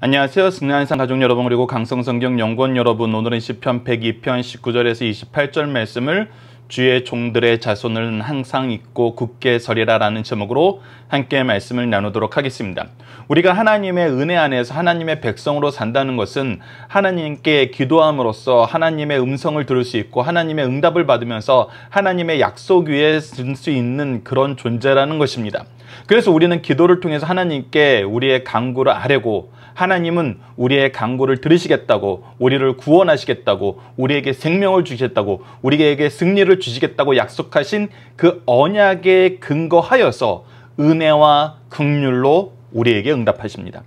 안녕하세요. 승리한산 가족 여러분, 그리고 강성성경 연구원 여러분, 오늘은 시편 102편 19절에서 28절 말씀을 주의 종들의 자손은 항상 있고 굳게 서리라 라는 제목으로 함께 말씀을 나누도록 하겠습니다. 우리가 하나님의 은혜 안에서 하나님의 백성으로 산다는 것은 하나님께 기도함으로써 하나님의 음성을 들을 수 있고 하나님의 응답을 받으면서 하나님의 약속 위에 설 수 있는 그런 존재라는 것입니다. 그래서 우리는 기도를 통해서 하나님께 우리의 간구를 아뢰고, 하나님은 우리의 간구를 들으시겠다고, 우리를 구원하시겠다고, 우리에게 생명을 주시겠다고, 우리에게 승리를 주시겠다고 약속하신 그 언약에 근거하여서 은혜와 긍휼로 우리에게 응답하십니다.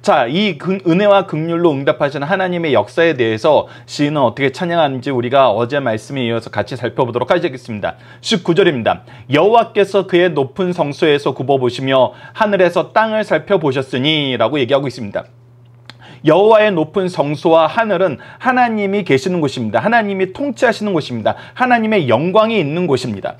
자, 이 은혜와 긍휼로 응답하시는 하나님의 역사에 대해서 시인은 어떻게 찬양하는지 우리가 어제 말씀에 이어서 같이 살펴보도록 하겠습니다. 19절입니다. 여호와께서 그의 높은 성소에서 굽어보시며 하늘에서 땅을 살펴보셨으니 라고 얘기하고 있습니다. 여호와의 높은 성소와 하늘은 하나님이 계시는 곳입니다. 하나님이 통치하시는 곳입니다. 하나님의 영광이 있는 곳입니다.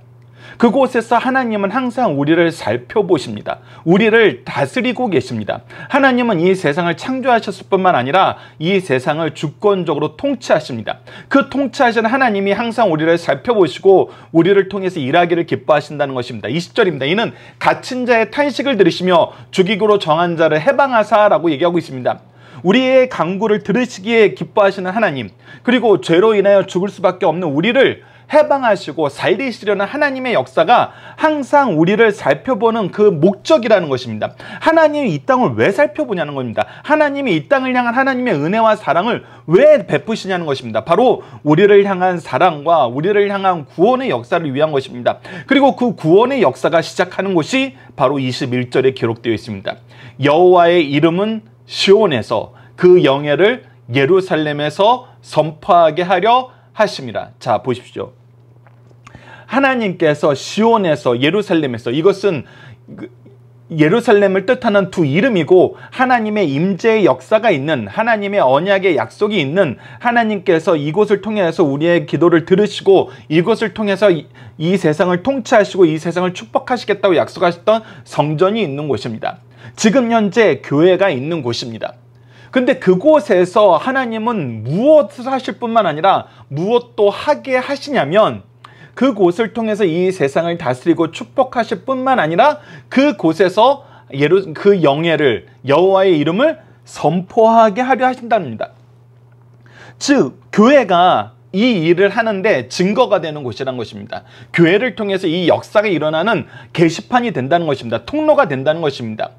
그곳에서 하나님은 항상 우리를 살펴보십니다. 우리를 다스리고 계십니다. 하나님은 이 세상을 창조하셨을 뿐만 아니라 이 세상을 주권적으로 통치하십니다. 그 통치하시는 하나님이 항상 우리를 살펴보시고 우리를 통해서 일하기를 기뻐하신다는 것입니다. 20절입니다. 이는 갇힌 자의 탄식을 들으시며 죽이기로 정한 자를 해방하사라고 얘기하고 있습니다. 우리의 간구를 들으시기에 기뻐하시는 하나님, 그리고 죄로 인하여 죽을 수밖에 없는 우리를 해방하시고 살리시려는 하나님의 역사가 항상 우리를 살펴보는 그 목적이라는 것입니다. 하나님이 이 땅을 왜 살펴보냐는 겁니다. 하나님이 이 땅을 향한 하나님의 은혜와 사랑을 왜 베푸시냐는 것입니다. 바로 우리를 향한 사랑과 우리를 향한 구원의 역사를 위한 것입니다. 그리고 그 구원의 역사가 시작하는 곳이 바로 21절에 기록되어 있습니다. 여호와의 이름은 시온에서 그 영예를 예루살렘에서 선포하게 하려 하심이라. 자, 보십시오. 하나님께서 시온에서, 예루살렘에서, 이것은 예루살렘을 뜻하는 두 이름이고 하나님의 임재의 역사가 있는, 하나님의 언약의 약속이 있는, 하나님께서 이곳을 통해서 우리의 기도를 들으시고 이곳을 통해서 이 세상을 통치하시고 이 세상을 축복하시겠다고 약속하셨던 성전이 있는 곳입니다. 지금 현재 교회가 있는 곳입니다. 근데 그곳에서 하나님은 무엇을 하실 뿐만 아니라 무엇도 하게 하시냐면, 그곳을 통해서 이 세상을 다스리고 축복하실 뿐만 아니라 그곳에서 그 영예를, 여호와의 이름을 선포하게 하려 하신답니다. 즉, 교회가 이 일을 하는데 증거가 되는 곳이라는 것입니다. 교회를 통해서 이 역사가 일어나는 게시판이 된다는 것입니다. 통로가 된다는 것입니다.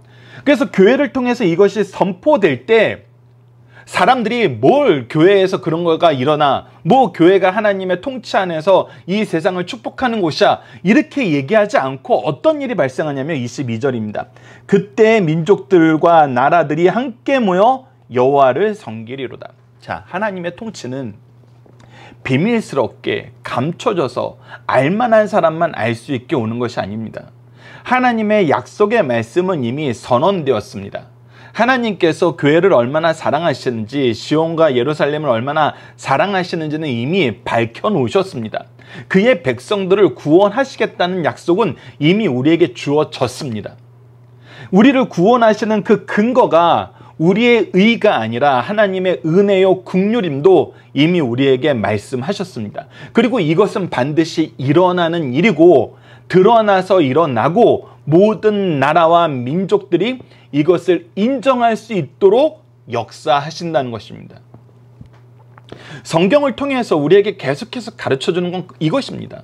그래서 교회를 통해서 이것이 선포될 때 사람들이 뭘 교회에서 그런 거가 일어나, 뭐 교회가 하나님의 통치 안에서 이 세상을 축복하는 곳이야, 이렇게 얘기하지 않고 어떤 일이 발생하냐면 22절입니다. 그때 민족들과 나라들이 함께 모여 여호와를 섬기리로다. 자, 하나님의 통치는 비밀스럽게 감춰져서 알만한 사람만 알 수 있게 오는 것이 아닙니다. 하나님의 약속의 말씀은 이미 선언되었습니다. 하나님께서 교회를 얼마나 사랑하시는지, 시온과 예루살렘을 얼마나 사랑하시는지는 이미 밝혀놓으셨습니다. 그의 백성들을 구원하시겠다는 약속은 이미 우리에게 주어졌습니다. 우리를 구원하시는 그 근거가 우리의 의가 아니라 하나님의 은혜요 긍휼임도 이미 우리에게 말씀하셨습니다. 그리고 이것은 반드시 일어나는 일이고, 드러나서 일어나고 모든 나라와 민족들이 이것을 인정할 수 있도록 역사하신다는 것입니다. 성경을 통해서 우리에게 계속해서 가르쳐주는 건 이것입니다.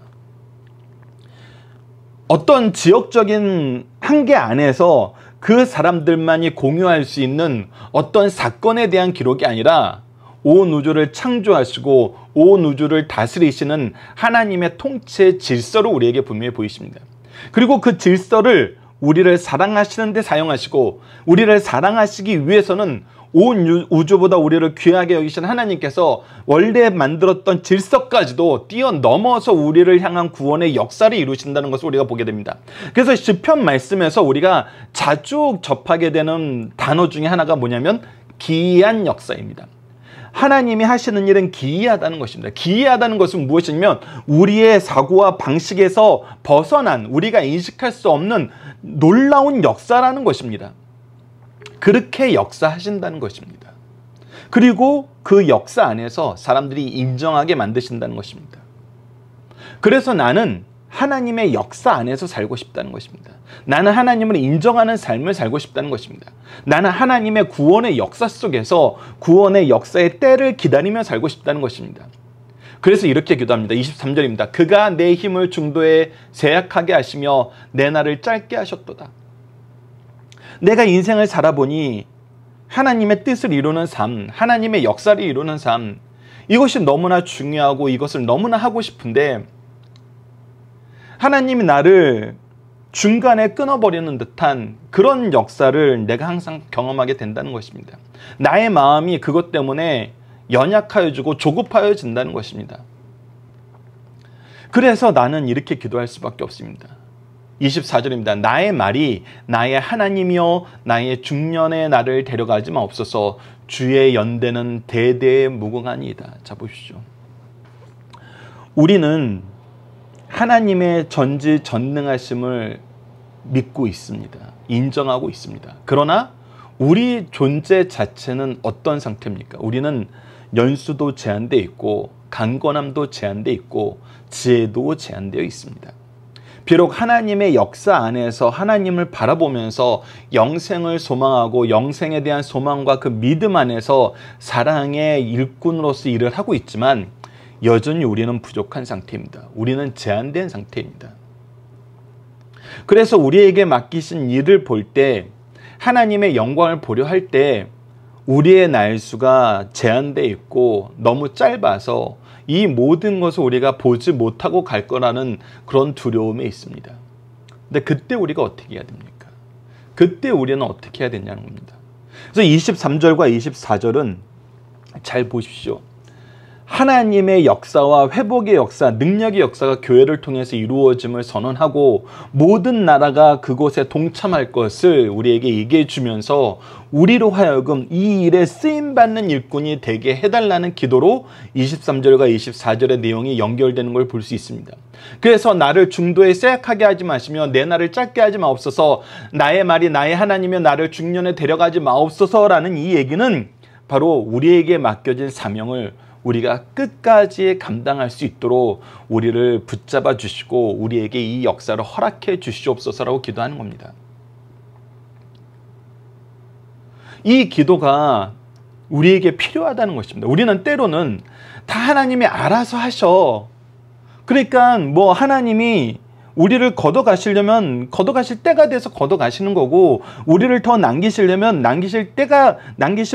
어떤 지역적인 한계 안에서 그 사람들만이 공유할 수 있는 어떤 사건에 대한 기록이 아니라 온 우주를 창조하시고 온 우주를 다스리시는 하나님의 통치의 질서를 우리에게 분명히 보이십니다. 그리고 그 질서를 우리를 사랑하시는 데 사용하시고, 우리를 사랑하시기 위해서는 온 우주보다 우리를 귀하게 여기시는 하나님께서 원래 만들었던 질서까지도 뛰어넘어서 우리를 향한 구원의 역사를 이루신다는 것을 우리가 보게 됩니다. 그래서 시편 말씀에서 우리가 자주 접하게 되는 단어 중에 하나가 뭐냐면 기이한 역사입니다. 하나님이 하시는 일은 기이하다는 것입니다. 기이하다는 것은 무엇이냐면 우리의 사고와 방식에서 벗어난, 우리가 인식할 수 없는 놀라운 역사라는 것입니다. 그렇게 역사하신다는 것입니다. 그리고 그 역사 안에서 사람들이 인정하게 만드신다는 것입니다. 그래서 나는 하나님의 역사 안에서 살고 싶다는 것입니다. 나는 하나님을 인정하는 삶을 살고 싶다는 것입니다. 나는 하나님의 구원의 역사 속에서 구원의 역사의 때를 기다리며 살고 싶다는 것입니다. 그래서 이렇게 기도합니다. 23절입니다. 그가 내 힘을 중도에 세약하게 하시며 내 날을 짧게 하셨도다. 내가 인생을 살아보니 하나님의 뜻을 이루는 삶, 하나님의 역사를 이루는 삶, 이것이 너무나 중요하고 이것을 너무나 하고 싶은데 하나님이 나를 중간에 끊어버리는 듯한 그런 역사를 내가 항상 경험하게 된다는 것입니다. 나의 마음이 그것 때문에 연약하여지고 조급하여진다는 것입니다. 그래서 나는 이렇게 기도할 수밖에 없습니다. 24절입니다. 나의 말이 나의 하나님이여 나의 중년의 나를 데려가지 마옵소서. 주의 연대는 대대에 무궁하니이다. 자, 보십시오. 우리는 하나님의 전지전능하심을 믿고 있습니다. 인정하고 있습니다. 그러나 우리 존재 자체는 어떤 상태입니까? 우리는 연수도 제한되어 있고 강건함도 제한되어 있고 지혜도 제한되어 있습니다. 비록 하나님의 역사 안에서 하나님을 바라보면서 영생을 소망하고 영생에 대한 소망과 그 믿음 안에서 사랑의 일꾼으로서 일을 하고 있지만 여전히 우리는 부족한 상태입니다. 우리는 제한된 상태입니다. 그래서 우리에게 맡기신 일을 볼 때 하나님의 영광을 보려 할 때 우리의 날수가 제한되어 있고 너무 짧아서 이 모든 것을 우리가 보지 못하고 갈 거라는 그런 두려움에 있습니다. 근데 그때 우리가 어떻게 해야 됩니까? 그때 우리는 어떻게 해야 되냐는 겁니다. 그래서 23절과 24절은 잘 보십시오. 하나님의 역사와 회복의 역사, 능력의 역사가 교회를 통해서 이루어짐을 선언하고 모든 나라가 그곳에 동참할 것을 우리에게 얘기해 주면서 우리로 하여금 이 일에 쓰임받는 일꾼이 되게 해달라는 기도로 23절과 24절의 내용이 연결되는 걸 볼 수 있습니다. 그래서 나를 중도에 쇠약하게 하지 마시며 내 날을 짧게 하지 마옵소서. 나의 말이 나의 하나님이여 나를 중년에 데려가지 마옵소서라는 이 얘기는 바로 우리에게 맡겨진 사명을 우리가 끝까지 감당할 수 있도록 우리를 붙잡아 주시고 우리에게 이 역사를 허락해 주시옵소서라고 기도하는 겁니다. 이 기도가 우리에게 필요하다는 것입니다. 우리는 때로는 다 하나님이 알아서 하셔. 그러니까 뭐 하나님이 우리를 걷어가시려면 걷어가실 때가 돼서 걷어가시는 거고 우리를 더 남기시려면 남기실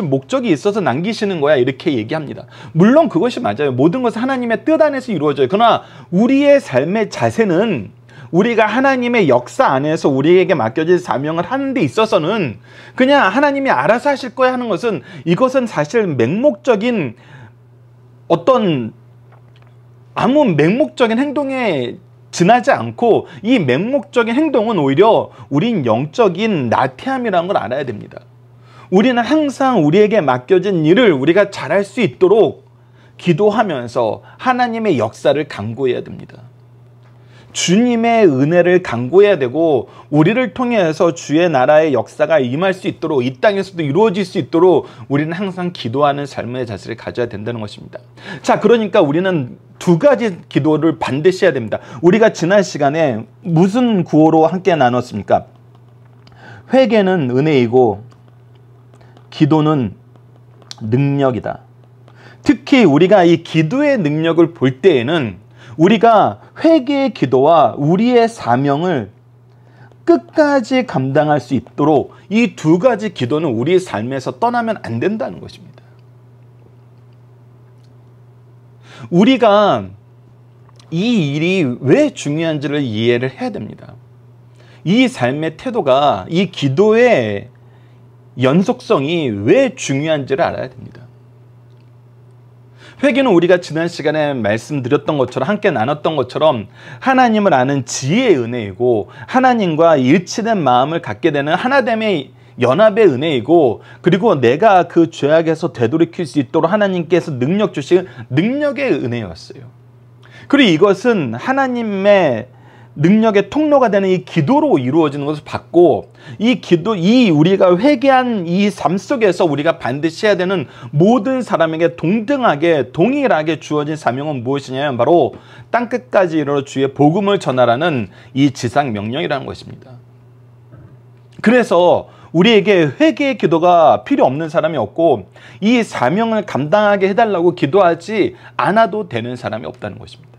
목적이 있어서 남기시는 거야 이렇게 얘기합니다. 물론 그것이 맞아요. 모든 것은 하나님의 뜻 안에서 이루어져요. 그러나 우리의 삶의 자세는 우리가 하나님의 역사 안에서 우리에게 맡겨진 사명을 하는 데 있어서는 그냥 하나님이 알아서 하실 거야 하는 것은 이것은 사실 맹목적인 어떤 아무 맹목적인 행동에 지나지 않고 이 맹목적인 행동은 오히려 우린 영적인 나태함이라는 걸 알아야 됩니다. 우리는 항상 우리에게 맡겨진 일을 우리가 잘할 수 있도록 기도하면서 하나님의 역사를 간구해야 됩니다. 주님의 은혜를 간구해야 되고 우리를 통해서 주의 나라의 역사가 임할 수 있도록 이 땅에서도 이루어질 수 있도록 우리는 항상 기도하는 삶의 자세를 가져야 된다는 것입니다. 자, 그러니까 우리는 두 가지 기도를 반드시 해야 됩니다. 우리가 지난 시간에 무슨 구호로 함께 나눴습니까? 회개는 은혜이고 기도는 능력이다. 특히 우리가 이 기도의 능력을 볼 때에는 우리가 회개의 기도와 우리의 사명을 끝까지 감당할 수 있도록 이 두 가지 기도는 우리의 삶에서 떠나면 안 된다는 것입니다. 우리가 이 일이 왜 중요한지를 이해를 해야 됩니다. 이 삶의 태도가 이 기도의 연속성이 왜 중요한지를 알아야 됩니다. 회개는 우리가 지난 시간에 말씀드렸던 것처럼 함께 나눴던 것처럼 하나님을 아는 지혜의 은혜이고 하나님과 일치된 마음을 갖게 되는 하나됨의 연합의 은혜이고 그리고 내가 그 죄악에서 되돌이킬 수 있도록 하나님께서 능력 주신 능력의 은혜였어요. 그리고 이것은 하나님의 능력의 통로가 되는 이 기도로 이루어지는 것을 봤고, 이 기도, 우리가 회개한 이 삶 속에서 우리가 반드시 해야 되는 모든 사람에게 동등하게 동일하게 주어진 사명은 무엇이냐면 바로 땅끝까지 이르러 주의 복음을 전하라는 이 지상 명령이라는 것입니다. 그래서 우리에게 회개의 기도가 필요 없는 사람이 없고, 이 사명을 감당하게 해달라고 기도하지 않아도 되는 사람이 없다는 것입니다.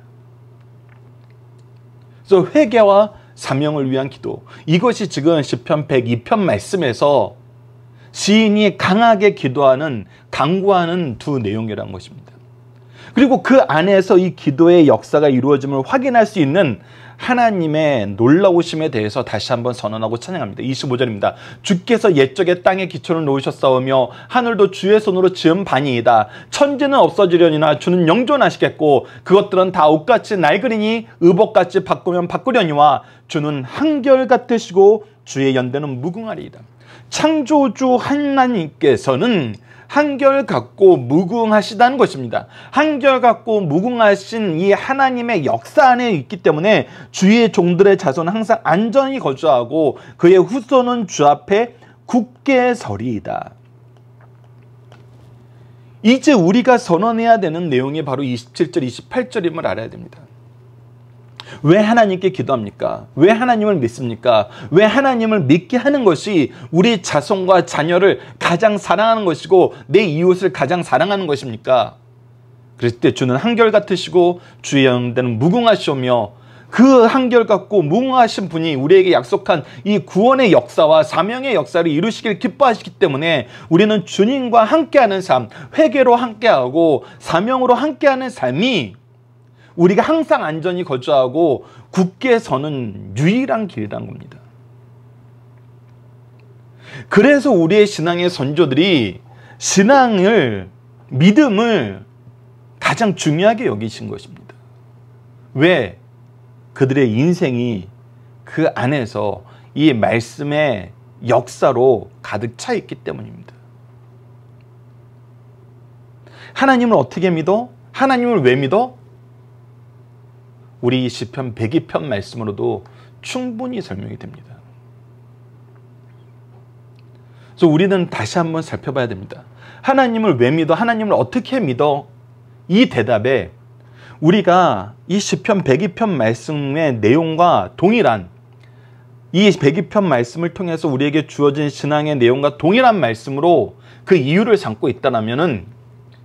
그래서 회개와 사명을 위한 기도, 이것이 지금 시편 102편 말씀에서 시인이 강하게 기도하는, 강구하는 두 내용이라는 것입니다. 그리고 그 안에서 이 기도의 역사가 이루어짐을 확인할 수 있는 하나님의 놀라우심에 대해서 다시 한번 선언하고 찬양합니다. 25절입니다. 주께서 옛적에 땅에 기초를 놓으셨사오며 하늘도 주의 손으로 지은 바니이다. 천지는 없어지려니와 주는 영존하시겠고 그것들은 다 옷같이 낡으리니 의복같이 바꾸면 바꾸려니와 주는 한결같으시고 주의 연대는 무궁하리이다. 창조주 하나님께서는 한결같고 무궁하시다는 것입니다. 한결같고 무궁하신 이 하나님의 역사 안에 있기 때문에 주의 종들의 자손은 항상 안전히 거주하고 그의 후손은 주 앞에 굳게 서리이다. 이제 우리가 선언해야 되는 내용이 바로 27절, 28절임을 알아야 됩니다. 왜 하나님께 기도합니까? 왜 하나님을 믿습니까? 왜 하나님을 믿게 하는 것이 우리 자손과 자녀를 가장 사랑하는 것이고 내 이웃을 가장 사랑하는 것입니까? 그랬을 때 주는 한결같으시고 주의 영대는 무궁하시오며, 그 한결같고 무궁하신 분이 우리에게 약속한 이 구원의 역사와 사명의 역사를 이루시길 기뻐하시기 때문에 우리는 주님과 함께하는 삶, 회개로 함께하고 사명으로 함께하는 삶이 우리가 항상 안전히 거주하고 굳게 서는 유일한 길이라는 겁니다. 그래서 우리의 신앙의 선조들이 신앙을, 믿음을 가장 중요하게 여기신 것입니다. 왜? 그들의 인생이 그 안에서 이 말씀의 역사로 가득 차 있기 때문입니다. 하나님을 어떻게 믿어? 하나님을 왜 믿어? 우리 시편 102편 말씀으로도 충분히 설명이 됩니다. 그래서 우리는 다시 한번 살펴봐야 됩니다. 하나님을 왜 믿어? 하나님을 어떻게 믿어? 이 대답에 우리가 이 시편 102편 말씀의 내용과 동일한, 이 102편 말씀을 통해서 우리에게 주어진 신앙의 내용과 동일한 말씀으로 그 이유를 삼고 있다면은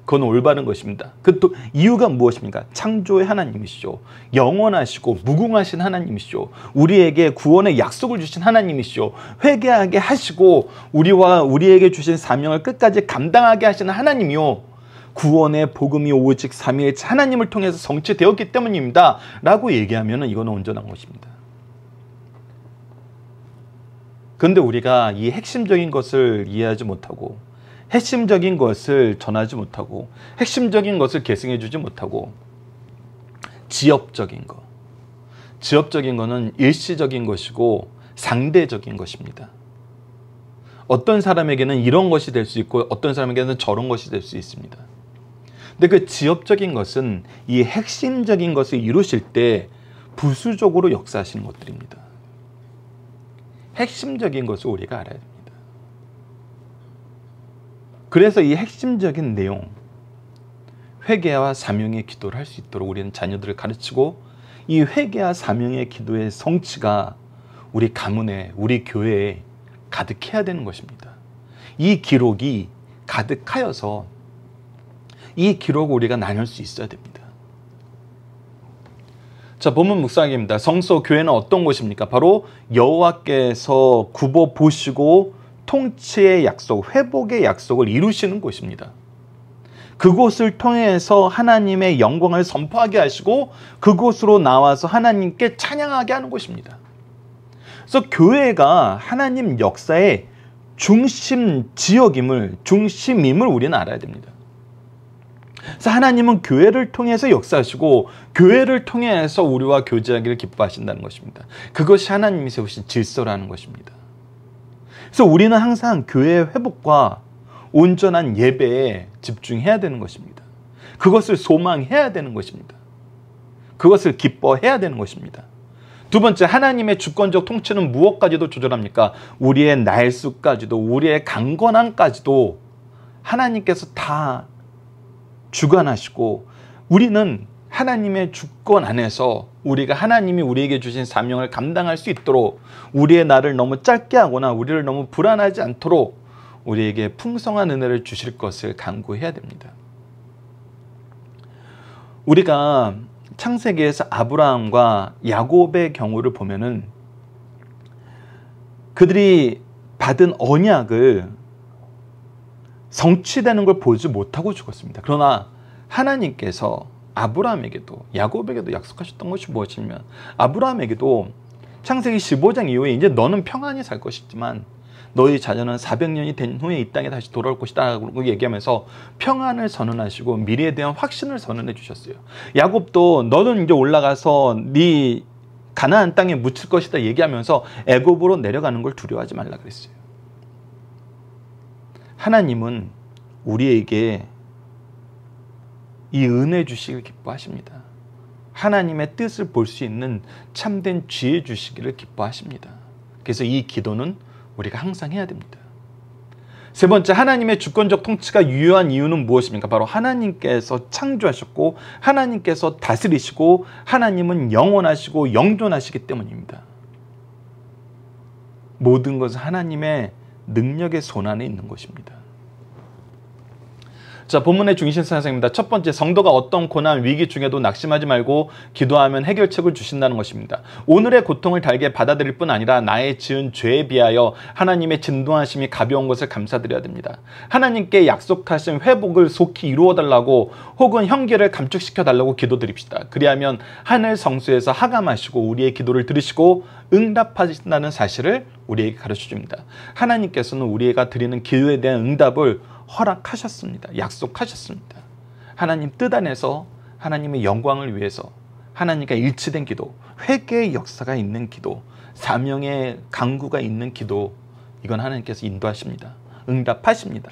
그건 올바른 것입니다. 그 또 이유가 무엇입니까? 창조의 하나님이시죠. 영원하시고 무궁하신 하나님이시죠. 우리에게 구원의 약속을 주신 하나님이시죠. 회개하게 하시고 우리와 우리에게 주신 사명을 끝까지 감당하게 하시는 하나님이요, 구원의 복음이 오직 삼위일체 하나님을 통해서 성취되었기 때문입니다 라고 얘기하면 이거는 온전한 것입니다. 그런데 우리가 이 핵심적인 것을 이해하지 못하고, 핵심적인 것을 전하지 못하고, 핵심적인 것을 계승해 주지 못하고, 지엽적인 거는 일시적인 것이고 상대적인 것입니다. 어떤 사람에게는 이런 것이 될 수 있고 어떤 사람에게는 저런 것이 될 수 있습니다. 근데 그 지엽적인 것은 이 핵심적인 것을 이루실 때 부수적으로 역사하시는 것들입니다. 핵심적인 것을 우리가 알아야 됩니다. 그래서 이 핵심적인 내용, 회개와 사명의 기도를 할 수 있도록 우리는 자녀들을 가르치고, 이 회개와 사명의 기도의 성취가 우리 가문에, 우리 교회에 가득해야 되는 것입니다. 이 기록이 가득하여서 이 기록을 우리가 나눌 수 있어야 됩니다. 자, 본문 묵상입니다. 성소 교회는 어떤 곳입니까? 바로 여호와께서 굽어 보시고 통치의 약속, 회복의 약속을 이루시는 곳입니다. 그곳을 통해서 하나님의 영광을 선포하게 하시고 그곳으로 나와서 하나님께 찬양하게 하는 곳입니다. 그래서 교회가 하나님 역사의 중심 지역임을, 중심임을 우리는 알아야 됩니다. 그래서 하나님은 교회를 통해서 역사하시고 교회를 통해서 우리와 교제하기를 기뻐하신다는 것입니다. 그것이 하나님이 세우신 질서라는 것입니다. 그래서 우리는 항상 교회의 회복과 온전한 예배에 집중해야 되는 것입니다. 그것을 소망해야 되는 것입니다. 그것을 기뻐해야 되는 것입니다. 두 번째, 하나님의 주권적 통치는 무엇까지도 조절합니까? 우리의 날수까지도, 우리의 강건함까지도 하나님께서 다 주관하시고, 우리는 하나님의 주권 안에서 우리가 하나님이 우리에게 주신 사명을 감당할 수 있도록, 우리의 날을 너무 짧게 하거나 우리를 너무 불안하지 않도록 우리에게 풍성한 은혜를 주실 것을 간구해야 됩니다. 우리가 창세기에서 아브라함과 야곱의 경우를 보면은 그들이 받은 언약을 성취되는 걸 보지 못하고 죽었습니다. 그러나 하나님께서 아브라함에게도 야곱에게도 약속하셨던 것이 무엇이냐면, 아브라함에게도 창세기 15장 이후에 이제 너는 평안히 살 것이지만 너희 자녀는 400년이 된 후에 이 땅에 다시 돌아올 것이다 라고 얘기하면서 평안을 선언하시고 미래에 대한 확신을 선언해 주셨어요. 야곱도 너는 이제 올라가서 네 가나안 땅에 묻힐 것이다 얘기하면서 애굽으로 내려가는 걸 두려워하지 말라 그랬어요. 하나님은 우리에게 이 은혜 주시기를 기뻐하십니다. 하나님의 뜻을 볼 수 있는 참된 지혜 주시기를 기뻐하십니다. 그래서 이 기도는 우리가 항상 해야 됩니다. 세 번째, 하나님의 주권적 통치가 유효한 이유는 무엇입니까? 바로 하나님께서 창조하셨고 하나님께서 다스리시고 하나님은 영원하시고 영존하시기 때문입니다. 모든 것은 하나님의 능력의 손안에 있는 것입니다. 자, 본문의 중심 사상입니다. 첫 번째, 성도가 어떤 고난, 위기 중에도 낙심하지 말고 기도하면 해결책을 주신다는 것입니다. 오늘의 고통을 달게 받아들일 뿐 아니라 나의 지은 죄에 비하여 하나님의 진노하심이 가벼운 것을 감사드려야 됩니다. 하나님께 약속하신 회복을 속히 이루어달라고 혹은 형기를 감축시켜달라고 기도드립시다. 그리하면 하늘 성수에서 하감하시고 우리의 기도를 들으시고 응답하신다는 사실을 우리에게 가르쳐줍니다. 하나님께서는 우리가 드리는 기도에 대한 응답을 허락하셨습니다. 약속하셨습니다. 하나님 뜻 안에서 하나님의 영광을 위해서 하나님과 일치된 기도, 회개의 역사가 있는 기도, 사명의 강구가 있는 기도, 이건 하나님께서 인도하십니다. 응답하십니다.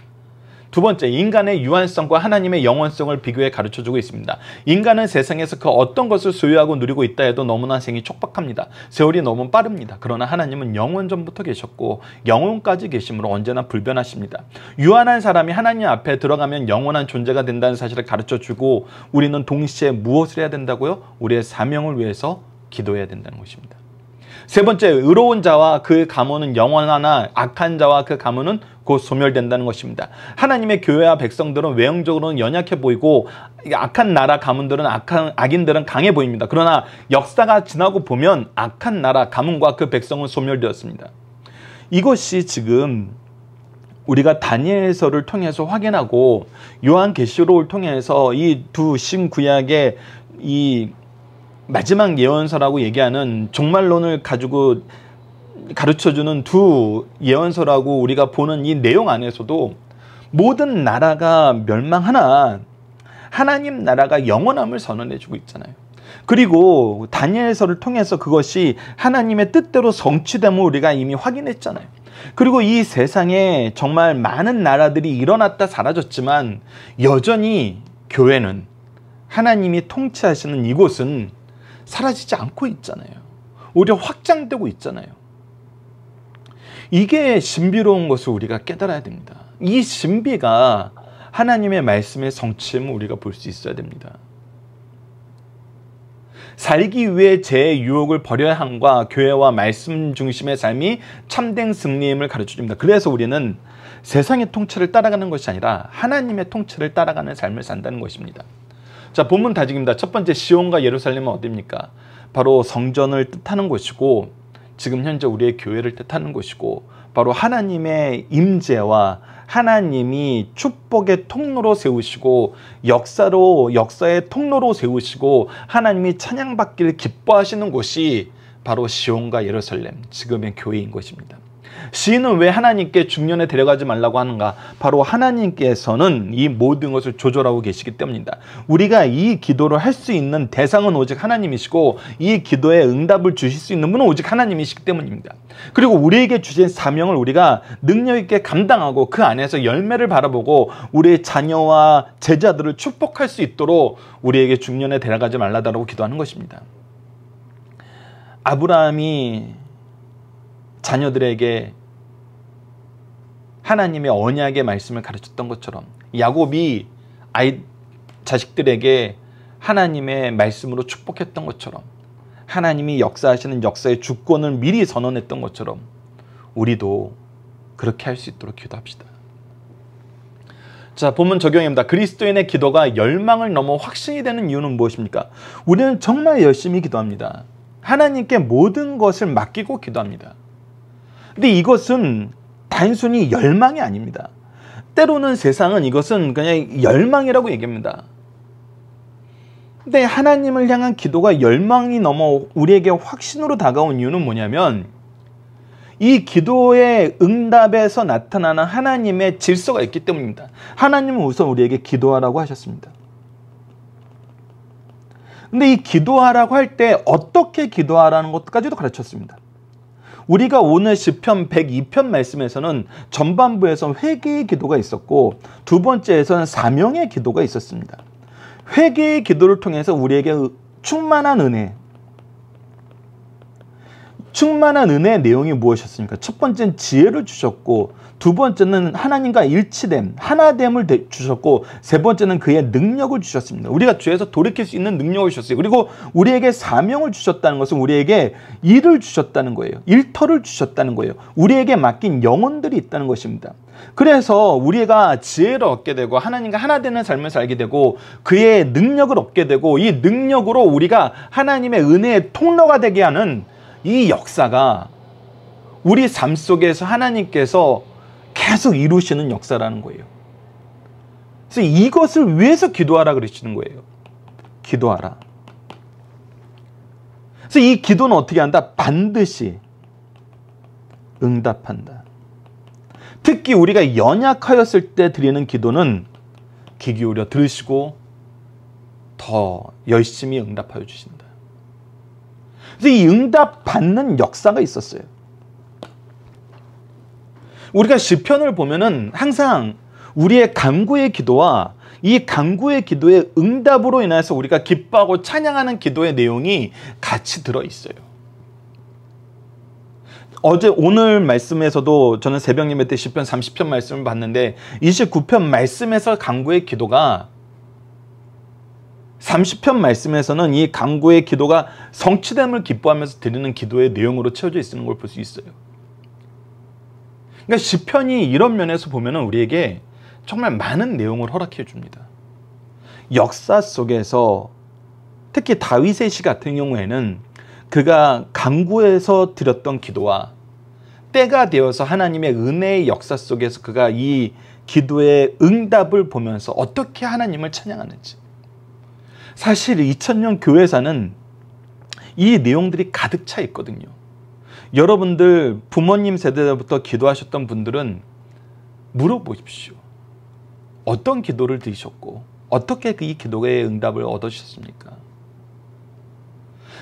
두 번째, 인간의 유한성과 하나님의 영원성을 비교해 가르쳐주고 있습니다. 인간은 세상에서 그 어떤 것을 소유하고 누리고 있다 해도 너무나 생이 촉박합니다. 세월이 너무 빠릅니다. 그러나 하나님은 영원 전부터 계셨고 영원까지 계심으로 언제나 불변하십니다. 유한한 사람이 하나님 앞에 들어가면 영원한 존재가 된다는 사실을 가르쳐주고, 우리는 동시에 무엇을 해야 된다고요? 우리의 사명을 위해서 기도해야 된다는 것입니다. 세 번째, 의로운 자와 그 가문은 영원하나 악한 자와 그 가문은 곧 소멸된다는 것입니다. 하나님의 교회와 백성들은 외형적으로는 연약해 보이고 악한 나라 가문들은 악인들은 강해 보입니다. 그러나 역사가 지나고 보면 악한 나라 가문과 그 백성은 소멸되었습니다. 이것이 지금 우리가 다니엘서를 통해서 확인하고 요한계시록을 통해서 이 두 신구약의 이 마지막 예언서라고 얘기하는 종말론을 가지고 가르쳐주는 두 예언서라고 우리가 보는 이 내용 안에서도 모든 나라가 멸망하나 하나님 나라가 영원함을 선언해주고 있잖아요. 그리고 다니엘서를 통해서 그것이 하나님의 뜻대로 성취됨을 우리가 이미 확인했잖아요. 그리고 이 세상에 정말 많은 나라들이 일어났다 사라졌지만 여전히 교회는, 하나님이 통치하시는 이곳은 사라지지 않고 있잖아요. 오히려 확장되고 있잖아요. 이게 신비로운 것을 우리가 깨달아야 됩니다. 이 신비가 하나님의 말씀의 성취임을 우리가 볼 수 있어야 됩니다. 살기 위해 죄의 유혹을 버려야 함과 교회와 말씀 중심의 삶이 참된 승리임을 가르쳐줍니다. 그래서 우리는 세상의 통치를 따라가는 것이 아니라 하나님의 통치를 따라가는 삶을 산다는 것입니다. 자, 본문 다짐입니다. 첫 번째, 시온과 예루살렘은 어디입니까? 바로 성전을 뜻하는 곳이고 지금 현재 우리의 교회를 뜻하는 곳이고, 바로 하나님의 임재와 하나님이 축복의 통로로 세우시고 역사의 통로로 세우시고 하나님이 찬양받기를 기뻐하시는 곳이 바로 시온과 예루살렘, 지금의 교회인 것입니다. 시인은 왜 하나님께 중년에 데려가지 말라고 하는가? 바로 하나님께서는 이 모든 것을 조절하고 계시기 때문입니다. 우리가 이 기도를 할 수 있는 대상은 오직 하나님이시고 이 기도에 응답을 주실 수 있는 분은 오직 하나님이시기 때문입니다. 그리고 우리에게 주신 사명을 우리가 능력 있게 감당하고 그 안에서 열매를 바라보고 우리의 자녀와 제자들을 축복할 수 있도록 우리에게 중년에 데려가지 말라고 기도하는 것입니다. 아브라함이 자녀들에게 하나님의 언약의 말씀을 가르쳤던 것처럼, 야곱이 자식들에게 하나님의 말씀으로 축복했던 것처럼, 하나님이 역사하시는 역사의 주권을 미리 선언했던 것처럼 우리도 그렇게 할 수 있도록 기도합시다. 자, 본문 적용입니다. 그리스도인의 기도가 열망을 넘어 확신이 되는 이유는 무엇입니까? 우리는 정말 열심히 기도합니다. 하나님께 모든 것을 맡기고 기도합니다. 근데 이것은 단순히 열망이 아닙니다. 때로는 세상은 이것은 그냥 열망이라고 얘기합니다. 근데 하나님을 향한 기도가 열망이 넘어 우리에게 확신으로 다가온 이유는 뭐냐면, 이 기도의 응답에서 나타나는 하나님의 질서가 있기 때문입니다. 하나님은 우선 우리에게 기도하라고 하셨습니다. 근데 이 기도하라고 할 때 어떻게 기도하라는 것까지도 가르쳤습니다. 우리가 오늘 시편 102편 말씀에서는 전반부에서 회개의 기도가 있었고, 두 번째에서는 사명의 기도가 있었습니다. 회개의 기도를 통해서 우리에게 충만한 은혜의 내용이 무엇이었습니까? 첫 번째는 지혜를 주셨고, 두 번째는 하나님과 일치됨, 하나됨을 주셨고, 세 번째는 그의 능력을 주셨습니다. 우리가 죄에서 돌이킬 수 있는 능력을 주셨어요. 그리고 우리에게 사명을 주셨다는 것은 우리에게 일을 주셨다는 거예요. 일터를 주셨다는 거예요. 우리에게 맡긴 영혼들이 있다는 것입니다. 그래서 우리가 지혜를 얻게 되고 하나님과 하나 되는 삶을 살게 되고 그의 능력을 얻게 되고, 이 능력으로 우리가 하나님의 은혜의 통로가 되게 하는 이 역사가 우리 삶 속에서 하나님께서 계속 이루시는 역사라는 거예요. 그래서 이것을 위해서 기도하라 그러시는 거예요. 기도하라. 그래서 이 기도는 어떻게 한다? 반드시 응답한다. 특히 우리가 연약하였을 때 드리는 기도는 귀 기울여 들으시고 더 열심히 응답하여 주신다. 그래서 이 응답 받는 역사가 있었어요. 우리가 시편을 보면은 항상 우리의 간구의 기도와 이 간구의 기도의 응답으로 인해서 우리가 기뻐하고 찬양하는 기도의 내용이 같이 들어있어요. 오늘 말씀에서도 저는 새벽 예배 때 시편 30편 말씀을 봤는데 29편 말씀에서 간구의 기도가 30편 말씀에서는 이 간구의 기도가 성취됨을 기뻐하면서 드리는 기도의 내용으로 채워져 있는 걸 볼 수 있어요. 그러니까 시편이 이런 면에서 보면은 우리에게 정말 많은 내용을 허락해 줍니다. 역사 속에서 특히 다윗의 시 같은 경우에는 그가 간구해서 드렸던 기도와 때가 되어서 하나님의 은혜의 역사 속에서 그가 이 기도의 응답을 보면서 어떻게 하나님을 찬양하는지, 사실 2000년 교회사는 이 내용들이 가득 차 있거든요. 여러분들 부모님 세대부터 기도하셨던 분들은 물어보십시오. 어떤 기도를 드리셨고 어떻게 이 기도의 응답을 얻으셨습니까?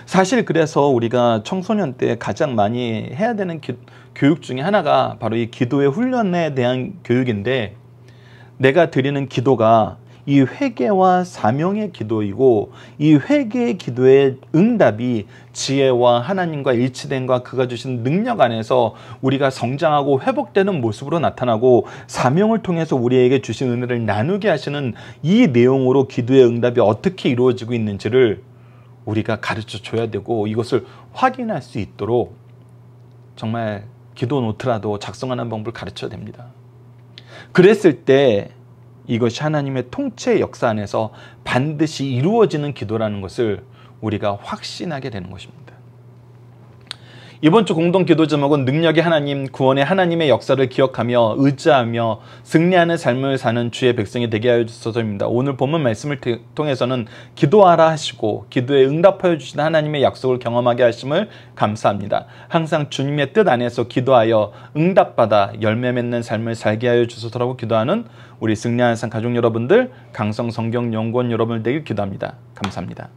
사실 그래서 우리가 청소년 때 가장 많이 해야 되는 교육 중에 하나가 바로 이 기도의 훈련에 대한 교육인데, 내가 드리는 기도가 이 회개와 사명의 기도이고, 이 회개의 기도의 응답이 지혜와 하나님과 일치됨과 그가 주신 능력 안에서 우리가 성장하고 회복되는 모습으로 나타나고, 사명을 통해서 우리에게 주신 은혜를 나누게 하시는 이 내용으로 기도의 응답이 어떻게 이루어지고 있는지를 우리가 가르쳐 줘야 되고, 이것을 확인할 수 있도록 정말 기도 노트라도 작성하는 방법을 가르쳐야 됩니다. 그랬을 때 이것이 하나님의 통치의 역사 안에서 반드시 이루어지는 기도라는 것을 우리가 확신하게 되는 것입니다. 이번 주 공동 기도 제목은 능력의 하나님, 구원의 하나님의 역사를 기억하며 의지하며 승리하는 삶을 사는 주의 백성이 되게 하여 주소서입니다. 오늘 본문 말씀을 통해서는 기도하라 하시고 기도에 응답하여 주시는 하나님의 약속을 경험하게 하심을 감사합니다. 항상 주님의 뜻 안에서 기도하여 응답받아 열매 맺는 삶을 살게 하여 주소서라고 기도하는 우리 승리하는 삶 가족 여러분들, 강성 성경 연구원 여러분들 되길 기도합니다. 감사합니다.